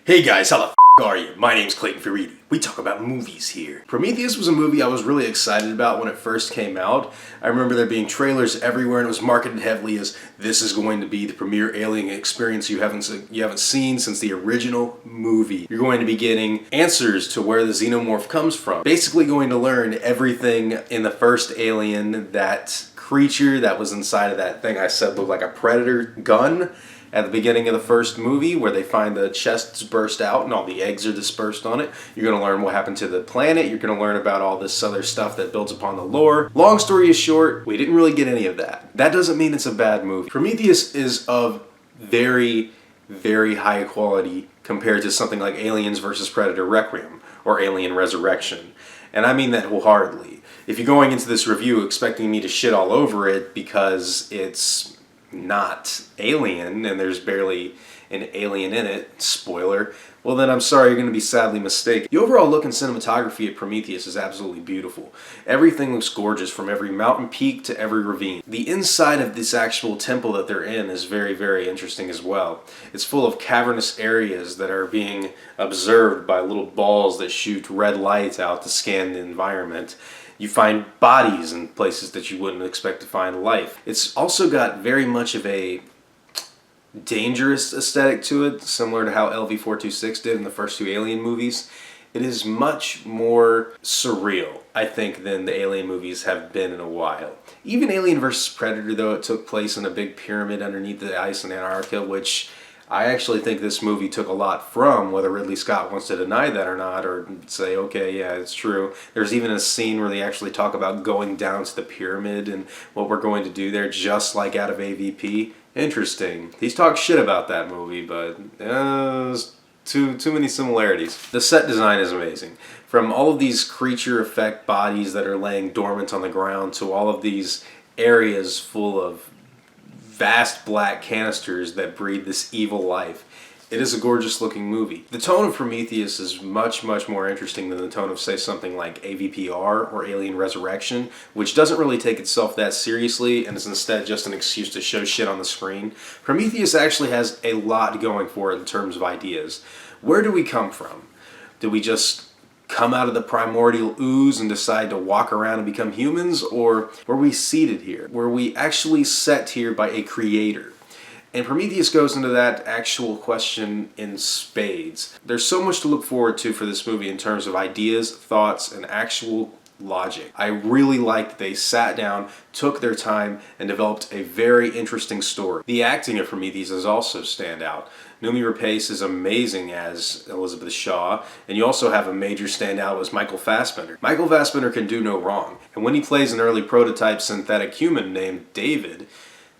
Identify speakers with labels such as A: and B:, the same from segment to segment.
A: Hey guys, how the f*** are you? My name's Clayton Ferretti. We talk about movies here. Prometheus was a movie I was really excited about when it first came out. I remember there being trailers everywhere and it was marketed heavily as this is going to be the premier alien experience you haven't seen since the original movie. You're going to be getting answers to where the xenomorph comes from. Basically going to learn everything in the first Alien, that creature that was inside of that thing I said looked like a predator gun at the beginning of the first movie, where they find the chests burst out and all the eggs are dispersed on it. You're going to learn what happened to the planet. You're going to learn about all this other stuff that builds upon the lore. Long story is short, we didn't really get any of that. That doesn't mean it's a bad movie. Prometheus is of very, very high quality compared to something like Aliens vs. Predator Requiem or Alien Resurrection. And I mean that wholeheartedly. If you're going into this review expecting me to shit all over it because it's not Alien and there's barely an alien in it, spoiler, well then I'm sorry, you're going to be sadly mistaken. The overall look and cinematography of Prometheus is absolutely beautiful. Everything looks gorgeous, from every mountain peak to every ravine. The inside of this actual temple that they're in is very, very interesting as well. It's full of cavernous areas that are being observed by little balls that shoot red light out to scan the environment. You find bodies in places that you wouldn't expect to find life. It's also got very much of a dangerous aesthetic to it, similar to how LV-426 did in the first two Alien movies. It is much more surreal, I think, than the Alien movies have been in a while. Even Alien vs. Predator, though, it took place in a big pyramid underneath the ice in Antarctica, which I actually think this movie took a lot from, whether Ridley Scott wants to deny that or not, or say, okay, yeah, it's true. There's even a scene where they actually talk about going down to the pyramid and what we're going to do there, just like out of AVP. Interesting. He's talked shit about that movie, but there's too many similarities. The set design is amazing. From all of these creature effect bodies that are laying dormant on the ground to all of these areas full of vast black canisters that breathe this evil life. It is a gorgeous looking movie. The tone of Prometheus is much, much more interesting than the tone of, say, something like AVPR or Alien Resurrection, which doesn't really take itself that seriously and is instead just an excuse to show shit on the screen. Prometheus actually has a lot going for it in terms of ideas. Where do we come from? Do we just come out of the primordial ooze and decide to walk around and become humans, or were we seated here? Were we actually set here by a creator? And Prometheus goes into that actual question in spades. There's so much to look forward to for this movie in terms of ideas, thoughts, and actual logic. I really liked that they sat down, took their time, and developed a very interesting story. The acting of Prometheus is also standout. Noomi Rapace is amazing as Elizabeth Shaw, and you also have a major standout as Michael Fassbender. Michael Fassbender can do no wrong, and when he plays an early prototype synthetic human named David,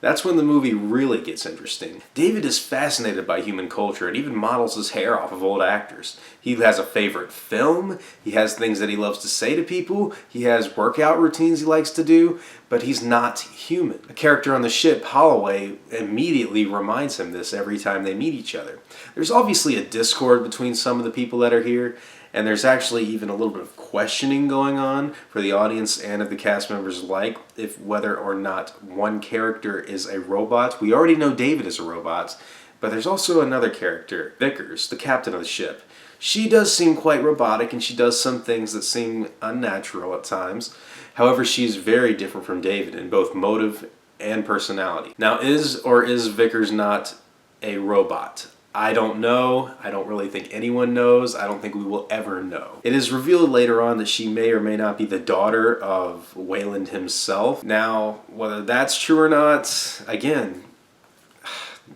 A: that's when the movie really gets interesting. David is fascinated by human culture and even models his hair off of old actors. He has a favorite film, he has things that he loves to say to people, he has workout routines he likes to do, but he's not human. A character on the ship, Holloway, immediately reminds him this every time they meet each other. There's obviously a discord between some of the people that are here, and there's actually even a little bit of questioning going on for the audience and of the cast members alike, if whether or not one character is a robot. We already know David is a robot, but there's also another character, Vickers, the captain of the ship. She does seem quite robotic, and she does some things that seem unnatural at times. However, she's very different from David in both motive and personality. Now, is Vickers not a robot? I don't know. I don't really think anyone knows. I don't think we will ever know. It is revealed later on that she may or may not be the daughter of Wayland himself. Now, whether that's true or not, again,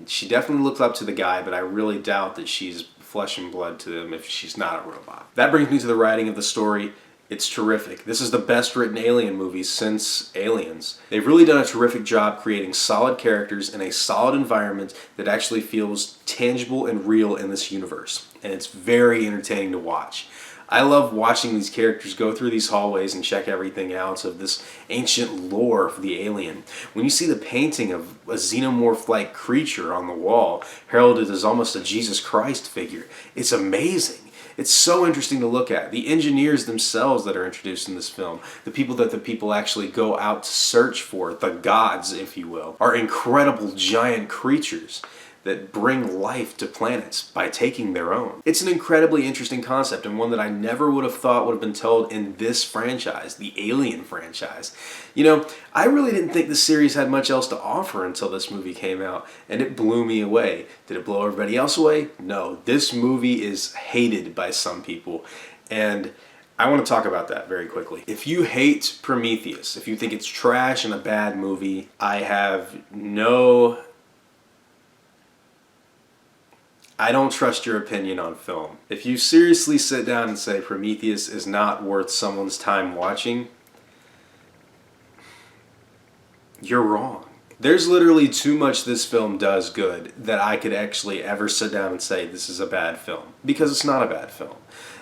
A: she definitely looks up to the guy, but I really doubt that she's flesh and blood to him if she's not a robot. That brings me to the writing of the story. It's terrific. This is the best written Alien movie since Aliens. They've really done a terrific job creating solid characters in a solid environment that actually feels tangible and real in this universe. And it's very entertaining to watch. I love watching these characters go through these hallways and check everything out of this ancient lore for the alien. When you see the painting of a xenomorph-like creature on the wall, heralded as almost a Jesus Christ figure, it's amazing. It's so interesting to look at. The engineers themselves that are introduced in this film, the people that the people actually go out to search for, the gods, if you will, are incredible giant creatures. that bring life to planets by taking their own. It's an incredibly interesting concept, and one that I never would have thought would have been told in this franchise, the Alien franchise. You know, I really didn't think the series had much else to offer until this movie came out, and it blew me away. Did it blow everybody else away? No. This movie is hated by some people, and I want to talk about that very quickly. If you hate Prometheus, if you think it's trash and a bad movie, I don't trust your opinion on film. If you seriously sit down and say Prometheus is not worth someone's time watching, you're wrong. There's literally too much this film does good that I could actually ever sit down and say this is a bad film, because it's not a bad film.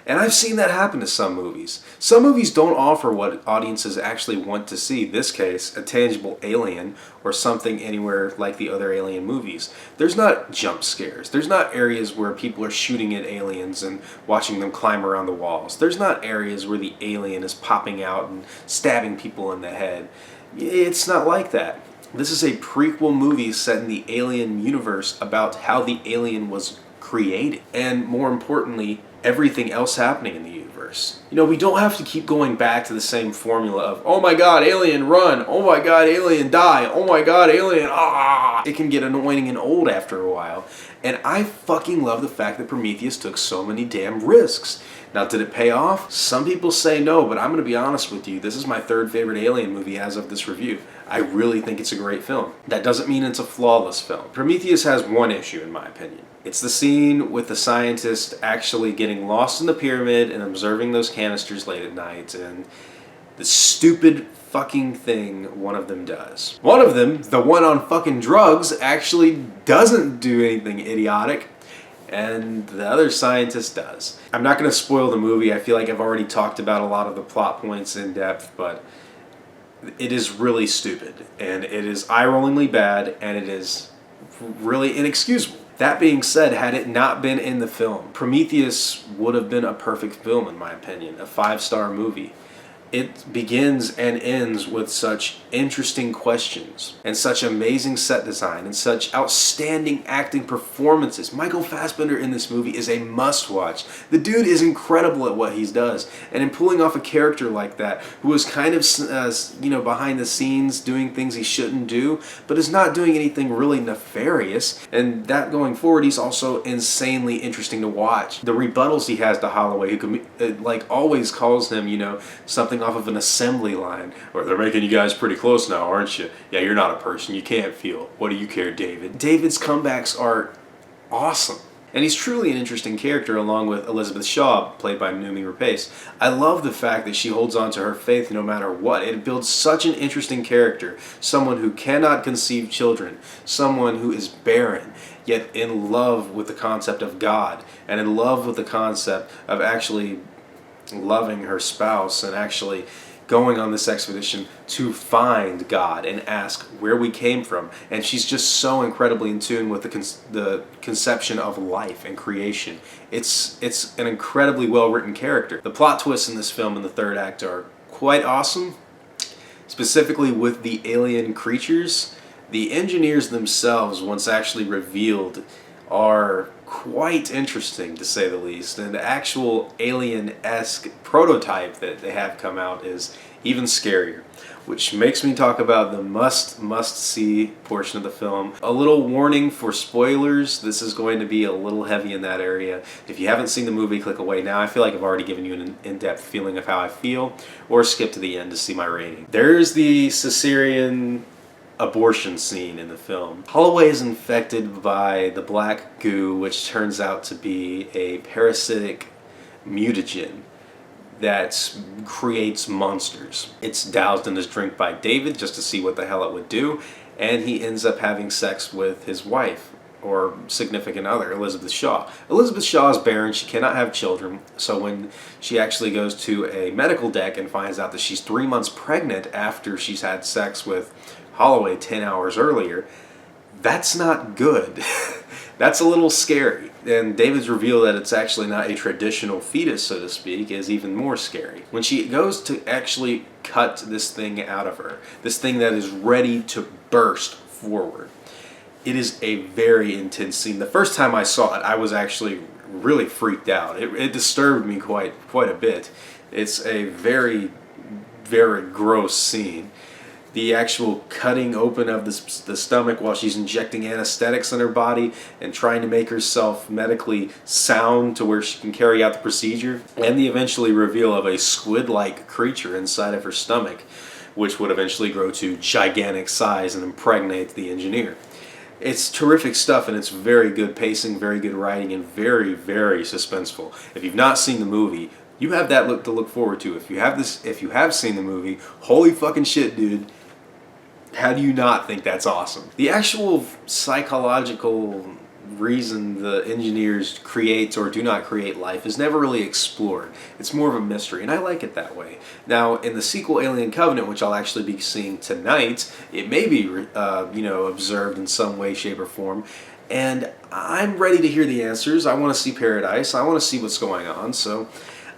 A: And I've seen that happen to some movies. Some movies don't offer what audiences actually want to see. In this case, a tangible alien or something anywhere like the other Alien movies. There's not jump scares. There's not areas where people are shooting at aliens and watching them climb around the walls. There's not areas where the alien is popping out and stabbing people in the head. It's not like that. This is a prequel movie set in the Alien universe about how the alien was created. And more importantly, everything else happening in the universe. You know, we don't have to keep going back to the same formula of, oh my god, alien, run! Oh my god, alien, die! Oh my god, alien, ah! It can get annoying and old after a while. And I fucking love the fact that Prometheus took so many damn risks. Now, did it pay off? Some people say no, but I'm going to be honest with you. This is my third favorite Alien movie as of this review. I really think it's a great film. That doesn't mean it's a flawless film. Prometheus has one issue, in my opinion. It's the scene with the scientist actually getting lost in the pyramid and observing those canisters late at night, and the stupid fucking thing one of them does. One of them, the one on fucking drugs, actually doesn't do anything idiotic, and the other scientist does. I'm not going to spoil the movie. I feel like I've already talked about a lot of the plot points in depth, but it is really stupid, and it is eye-rollingly bad, and it is really inexcusable. That being said, had it not been in the film, Prometheus would have been a perfect film, in my opinion, a 5-star movie. It begins and ends with such interesting questions and such amazing set design and such outstanding acting performances. Michael Fassbender in this movie is a must-watch. The dude is incredible at what he does, and in pulling off a character like that who is kind of behind the scenes doing things he shouldn't do, but is not doing anything really nefarious, and that going forward, he's also insanely interesting to watch. The rebuttals he has to Holloway, who always calls him, something off of an assembly line, or they're making you guys pretty close now, aren't you? Yeah, you're not a person, you can't feel. What do you care, David? David's comebacks are awesome. And he's truly an interesting character, along with Elizabeth Shaw, played by Noomi Rapace. I love the fact that she holds on to her faith no matter what. It builds such an interesting character. Someone who cannot conceive children. Someone who is barren, yet in love with the concept of God, and in love with the concept of actually loving her spouse and actually going on this expedition to find God and ask where we came from. And she's just so incredibly in tune with the conception of life and creation. It's an incredibly well-written character. The plot twists in this film in the third act are quite awesome, specifically with the alien creatures. The engineers themselves, once actually revealed, are quite interesting, to say the least, and the actual alien-esque prototype that they have come out is even scarier, which makes me talk about the must-see portion of the film. A little warning for spoilers, this is going to be a little heavy in that area. If you haven't seen the movie, click away now. I feel like I've already given you an in-depth feeling of how I feel, or skip to the end to see my rating. There's the Caesarean abortion scene in the film. Holloway is infected by the black goo, which turns out to be a parasitic mutagen that creates monsters. It's doused in his drink by David just to see what the hell it would do, and he ends up having sex with his wife, or significant other, Elizabeth Shaw. Elizabeth Shaw is barren, she cannot have children, so when she actually goes to a medical deck and finds out that she's 3 months pregnant after she's had sex with Holloway 10 hours earlier, that's not good. That's a little scary. And David's reveal that it's actually not a traditional fetus, so to speak, is even more scary. When she goes to actually cut this thing out of her, this thing that is ready to burst forward, It is a very intense scene. The first time I saw it, I was actually really freaked out. It disturbed me quite a bit. It's a very, very gross scene. The actual cutting open of the stomach while she's injecting anesthetics in her body and trying to make herself medically sound to where she can carry out the procedure, and the eventually reveal of a squid-like creature inside of her stomach, which would eventually grow to gigantic size and impregnate the engineer. It's terrific stuff, and it's very good pacing, very good writing, and very, very suspenseful. If you've not seen the movie, you have that to look forward to. If you have seen the movie, holy fucking shit, dude. How do you not think that's awesome? The actual psychological reason the engineers create or do not create life is never really explored. It's more of a mystery, and I like it that way. Now, in the sequel Alien Covenant, which I'll actually be seeing tonight, it may be observed in some way, shape, or form, and I'm ready to hear the answers. I want to see Paradise. I want to see what's going on, so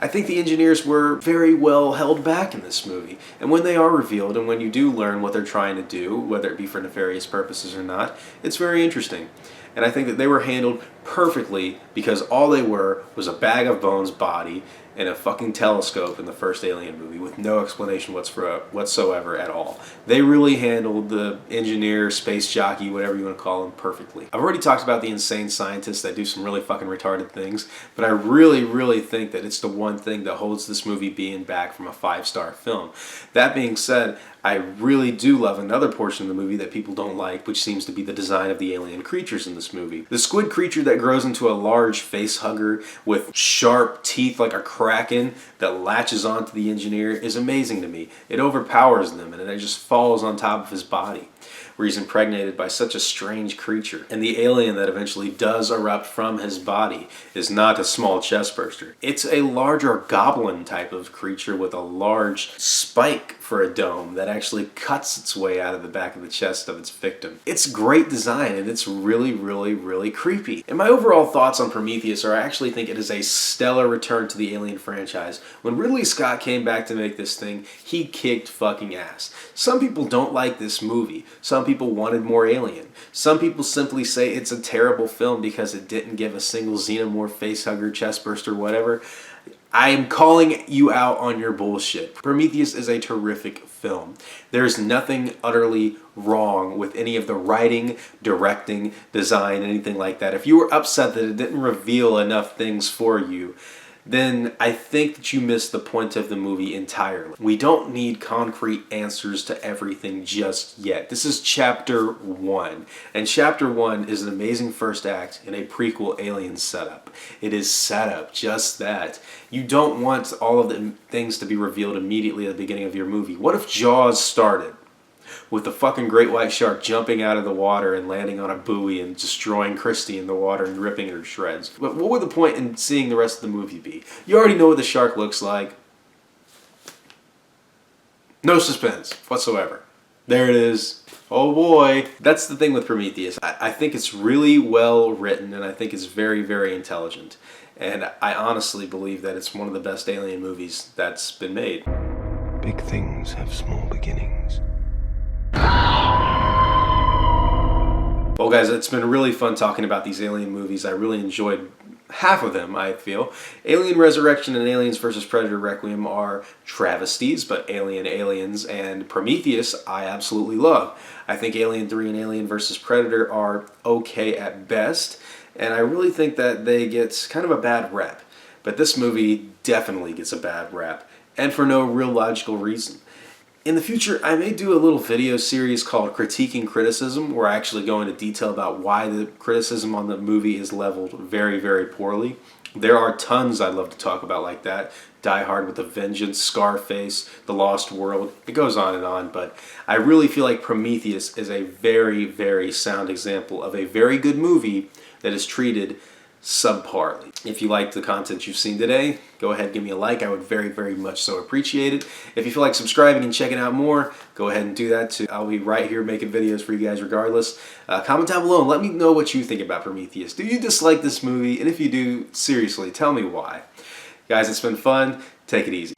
A: I think the engineers were very well held back in this movie. And when they are revealed, and when you do learn what they're trying to do, whether it be for nefarious purposes or not, it's very interesting. And I think that they were handled perfectly because all they were was a bag of bones body and a fucking telescope in the first Alien movie with no explanation whatsoever at all. They really handled the engineer, space jockey, whatever you want to call him, perfectly. I've already talked about the insane scientists that do some really fucking retarded things, but I really, really think that it's the one thing that holds this movie being back from a 5-star film. That being said, I really do love another portion of the movie that people don't like, which seems to be the design of the alien creatures in this movie. The squid creature that grows into a large face hugger with sharp teeth like a kraken that latches onto the engineer is amazing to me. It overpowers them and it just falls on top of his body, where he's impregnated by such a strange creature. And the alien that eventually does erupt from his body is not a small chestburster. It's a larger goblin type of creature with a large spike for a dome that actually cuts its way out of the back of the chest of its victim. It's great design, and it's really, really, really creepy. And my overall thoughts on Prometheus are I actually think it is a stellar return to the Alien franchise. When Ridley Scott came back to make this thing, he kicked fucking ass. Some people don't like this movie. Some people wanted more Alien. Some people simply say it's a terrible film because it didn't give a single xenomorph, facehugger, chestburster, whatever. I am calling you out on your bullshit. Prometheus is a terrific film. There's nothing utterly wrong with any of the writing, directing, design, anything like that. If you were upset that it didn't reveal enough things for you, then I think that you missed the point of the movie entirely. We don't need concrete answers to everything just yet. This is chapter 1. And chapter 1 is an amazing first act in a prequel Alien setup. It is set up just that. You don't want all of the things to be revealed immediately at the beginning of your movie. What if Jaws started with the fucking great white shark jumping out of the water and landing on a buoy and destroying Christie in the water and ripping her to shreds? What would the point in seeing the rest of the movie be? You already know what the shark looks like. No suspense whatsoever. There it is. Oh boy. That's the thing with Prometheus. I think it's really well written, and I think it's very, very intelligent. And I honestly believe that it's one of the best Alien movies that's been made.
B: Big things have small beginnings.
A: Well guys, it's been really fun talking about these Alien movies. I really enjoyed half of them, I feel. Alien Resurrection and Aliens vs. Predator Requiem are travesties, but Aliens and Prometheus I absolutely love. I think Alien 3 and Alien vs. Predator are okay at best, and I really think that they get kind of a bad rep. But this movie definitely gets a bad rep, and for no real logical reason. In the future, I may do a little video series called Critiquing Criticism, where I actually go into detail about why the criticism on the movie is leveled very, very poorly. There are tons I'd love to talk about like that. Die Hard with a Vengeance, Scarface, The Lost World, it goes on, but I really feel like Prometheus is a very, very sound example of a very good movie that is treated subparly. If you like the content you've seen today, go ahead and give me a like. I would very, very much so appreciate it. If you feel like subscribing and checking out more, go ahead and do that too. I'll be right here making videos for you guys regardless. Comment down below and let me know what you think about Prometheus. Do you dislike this movie? And if you do, seriously, tell me why. Guys, it's been fun. Take it easy.